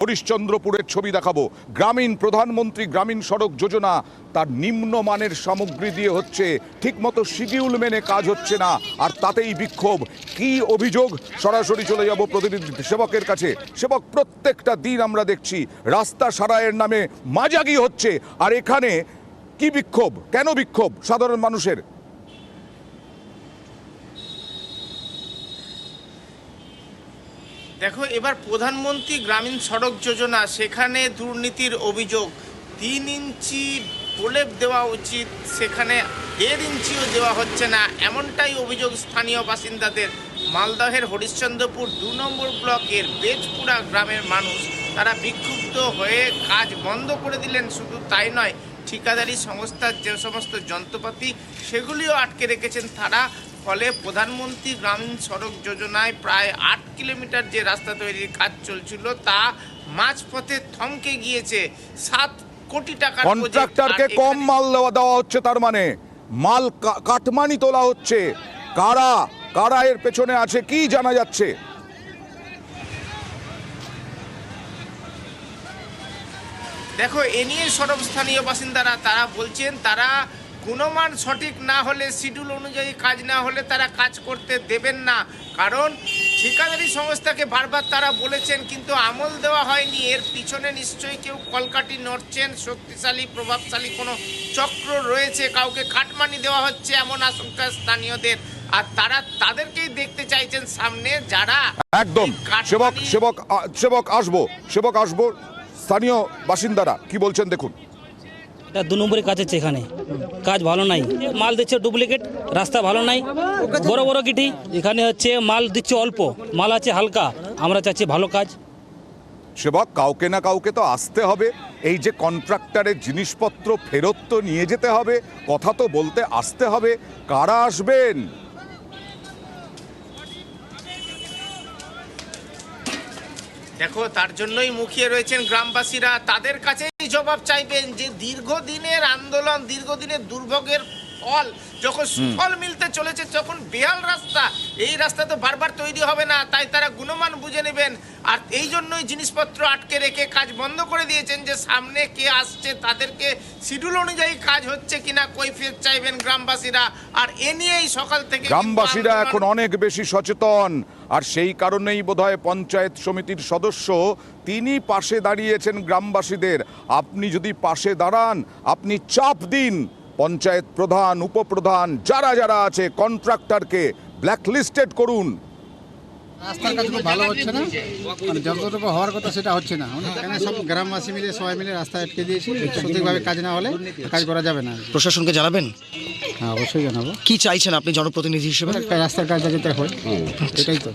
হরিশ্চন্দ্রপুরের ছবি দেখাবো। গ্রামীণ প্রধানমন্ত্রী গ্রামীণ সড়ক যোজনা তার নিম্নমানের সামগ্রী দিয়ে হচ্ছে, ঠিকমতো শিডিউল মেনে কাজ হচ্ছে না, আর তাতেই বিক্ষোভ। কি অভিযোগ? সরাসরি চলে যাব প্রতিনিধি সেবকের কাছে। সেবক, প্রত্যেকটা দিন আমরা দেখছি রাস্তা সারাইয়ের নামে মাজাগি হচ্ছে, আর এখানে কি বিক্ষোভ? কেন বিক্ষোভ সাধারণ মানুষের? দেখো, এবার প্রধানমন্ত্রী গ্রামীণ সড়ক যোজনা, সেখানে দুর্নীতির অভিযোগ। 3 ইঞ্চি প্রলেপ দেওয়া উচিত, সেখানে 1.5 ইঞ্চিও দেওয়া হচ্ছে না, এমনটাই অভিযোগ স্থানীয় বাসিন্দাদের। মালদহের হরিশ্চন্দ্রপুর 2 নম্বর ব্লকের বেজপুরা গ্রামের মানুষ, তারা বিক্ষুব্ধ হয়ে কাজ বন্ধ করে দিলেন। শুধু তাই নয়, ঠিকাদারি সংস্থার যে সমস্ত যন্ত্রপাতি সেগুলিও আটকে রেখেছেন তারা। ফলে প্রধানমন্ত্রী গ্রামীণ সড়ক যোজনায় প্রায় 8 কিলোমিটার যে রাস্তা তৈরির কাজ চলছিল তা মাঝপথে থমকে গিয়েছে। 7 কোটি টাকার কন্ট্রাক্টরকে কম মাল দেওয়া হচ্ছে, তার মানে মাল কাটমানি তোলা হচ্ছে। কারা কারা এর পেছনে আছে কি জানা যাচ্ছে? দেখো, এ নিয়ে সরব স্থানীয় বাসিন্দারা তারা বলছেন, তারা গুণমান সঠিক না হলে, শিডিউল অনুযায়ী কাজ না হলে তারা কাজ করতে দেবেন না। কারণ ঠিকাদারি সংস্থাকে বারবার তারা বলেছেন, কিন্তু আমল দেওয়া হয়নি। এর পিছনে নিশ্চয়ই কেউ কলকাঠি নড়ছেন, শক্তিশালী প্রভাবশালী কোনো চক্র রয়েছে, কাউকে কাটমানি দেওয়া হচ্ছে এমন আশঙ্কা স্থানীয়দের। আর তারা তাদেরকেই দেখতে চাইছেন সামনে, যারা একদম। সেবক আসবো। স্থানীয় বাসিন্দারা কি বলছেন দেখুন। এটা 2 নম্বরের কাজ হচ্ছে, এখানে কাজ ভালো নাই, মাল দিচ্ছে ডুপ্লিকেট, রাস্তা ভালো নাই, বড় বড় গিটি। এখানে হচ্ছে মাল দিচ্ছে অল্প, মাল আছে হালকা। আমরা চাচ্ছি ভালো কাজ। সেবক, কাউকে না কাউকে তো আসতে হবে। এই যে কন্ট্রাক্টরের জিনিসপত্র ফেরত তো নিয়ে যেতে হবে, কথা তো বলতে আসতে হবে। কারা আসবেন? দেখো, তার জন্যই মুখিয়ে রয়েছেন গ্রামবাসীরা। তাদের কাছেই জবাব চাইবেন যে দীর্ঘদিনের আন্দোলন, দীর্ঘদিনের দুর্ভোগের ফল যখন সুফল মিলতে চলেছে, যখন বেহাল রাস্তা, এই রাস্তা তো বারবার তৈরি হবে না, তাই তারা গুণমান বুঝে নেবেন। আর এই জন্যই জিনিসপত্র আটকে রেখে কাজ বন্ধ করে দিয়েছেন, যে সামনে কে আসছে তাদেরকে শিডিউল অনুযায়ী কাজ হচ্ছে কিনা কৈফিয়ত চাইবেন গ্রামবাসীরা। আর এ নিয়েই সকাল থেকে গ্রামবাসীরা এখন অনেক বেশি সচেতন, আর সেই কারণেই বোধহয় পঞ্চায়েত সমিতির সদস্য তিনি পাশে দাঁড়িয়েছেন গ্রামবাসীদের। আপনি যদি পাশে দাঁড়ান, আপনি চাপ দিন পঞ্চায়েত প্রধান, উপপ্রধান, যারা যারা আছে, কন্ট্রাক্টরকে ব্ল্যাকলিস্টেড করুন। রাস্তার কাজ খুব ভালো হচ্ছে না, মানে যতটুকু হওয়ার কথা সেটা হচ্ছে না। এখানে সব গ্রামবাসী মিলে, সবাই মিলে রাস্তা আটকে দিয়েছি। সঠিকভাবে কাজ না হলে কাজ করা যাবে না। প্রশাসনকে জানাবেন? হ্যাঁ, অবশ্যই জানাবো। কি চাইছেন আপনি জনপ্রতিনিধি হিসেবে? রাস্তার কাজ যাতে হয়, এটাই তো।